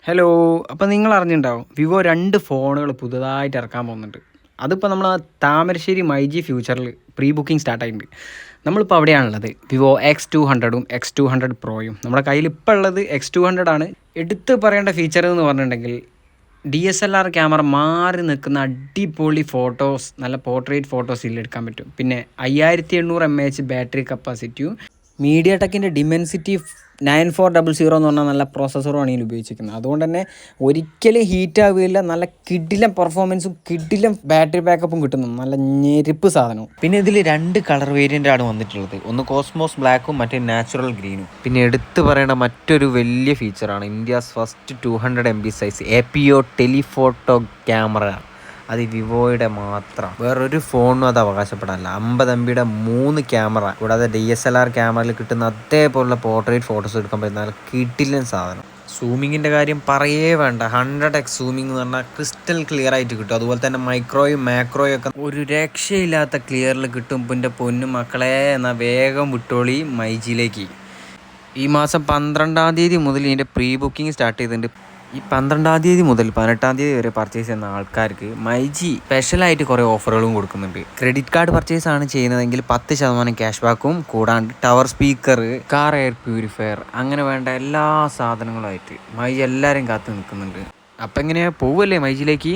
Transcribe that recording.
Hello. അപ്പോൾ നിങ്ങൾ അറിഞ്ഞിട്ടുണ്ടാവും Vivo 2 ഫോണുകൾ പുതുതായിട്ട് ഇറക്കാൻ പോകുന്നുണ്ട്. അതിപ്പോൾ നമ്മൾ താമരശ്ശേരി മൈജി ഫ്യൂച്ചറിൽ പ്രീ ബുക്കിംഗ് സ്റ്റാർട്ട് ആയിട്ടുണ്ട്. നമ്മളിപ്പോൾ അവിടെയാണുള്ളത്. വിവോ X200ഉം X200 പ്രോയും നമ്മുടെ കയ്യിൽ ഇപ്പോൾ ഉള്ളത് X200 ആണ്. എടുത്ത് പറയേണ്ട ഫീച്ചർ എന്ന് പറഞ്ഞിട്ടുണ്ടെങ്കിൽ DSLR ക്യാമറ മാറി നിൽക്കുന്ന അടിപൊളി ഫോട്ടോസ്, നല്ല പോർട്രേറ്റ് ഫോട്ടോസ് ഇതിലെടുക്കാൻ പറ്റും. പിന്നെ 5800 mAh ബാറ്ററി കപ്പാസിറ്റിയും മീഡിയ ടെക്കിൻ്റെ ഡിമെൻസിറ്റി 9400 എന്ന് പറഞ്ഞാൽ നല്ല പ്രോസസ്സറുമാണ് ഇതിൽ ഉപയോഗിച്ചിരിക്കുന്നത്. അതുകൊണ്ട് തന്നെ ഒരിക്കലും ഹീറ്റ് ആവുകയില്ല. നല്ല കിടിലം പെർഫോമൻസും കിടിലം ബാറ്ററി ബാക്കപ്പും കിട്ടുന്നു. നല്ല ഞെരുപ്പ് സാധനവും. പിന്നെ ഇതിൽ 2 കളർ വേരിയൻ്റാണ് വന്നിട്ടുള്ളത്. ഒന്ന് കോസ്മോസ് ബ്ലാക്കും മറ്റേ നാച്ചുറൽ ഗ്രീനും. പിന്നെ എടുത്തു പറയേണ്ട മറ്റൊരു വലിയ ഫീച്ചറാണ് India's first 200 MB size APO telephoto camera. അത് വിവോയുടെ മാത്രം, വേറൊരു ഫോണും അത് അവകാശപ്പെടാനില്ല. 50 MB 3 ക്യാമറ കൂടാതെ DSLR ക്യാമറയിൽ കിട്ടുന്ന അതേപോലുള്ള പോർട്രേറ്റ് ഫോട്ടോസ് എടുക്കാൻ പറ്റുന്ന നല്ല കിടിലൻ സാധനം. സൂമിങ്ങിൻ്റെ കാര്യം പറയേ വേണ്ട. 100x സൂമിങ് എന്ന് പറഞ്ഞാൽ ക്രിസ്റ്റൽ ക്ലിയർ ആയിട്ട് കിട്ടും. അതുപോലെ തന്നെ മൈക്രോയും മാക്രോയും ഒക്കെ ഒരു രക്ഷയില്ലാത്ത ക്ലിയറിൽ കിട്ടും. പിന്നെ പൊന്നു മക്കളെ, എന്നാൽ വേഗം വിട്ടോളി മൈജിയിലേക്ക്. ഈ മാസം 12-ാം തീയതി മുതൽ ഇതിൻ്റെ പ്രീ ബുക്കിംഗ് സ്റ്റാർട്ട് ചെയ്തിട്ടുണ്ട്. ഈ 12-ാം തീയതി മുതൽ 18-ാം തീയതി വരെ പർച്ചേസ് ചെയ്യുന്ന ആൾക്കാർക്ക് മൈജി സ്പെഷ്യലായിട്ട് കുറേ ഓഫറുകളും കൊടുക്കുന്നുണ്ട്. ക്രെഡിറ്റ് കാർഡ് പർച്ചേസ് ആണ് ചെയ്യുന്നതെങ്കിൽ 10% ക്യാഷ് ബാക്കും കൂടാണ്ട് tower speaker, car air purifier, അങ്ങനെ വേണ്ട എല്ലാ സാധനങ്ങളുമായിട്ട് മൈജി എല്ലാവരും കാത്തു നിൽക്കുന്നുണ്ട്. അപ്പം എങ്ങനെയാ പോവല്ലേ മൈജിയിലേക്ക്?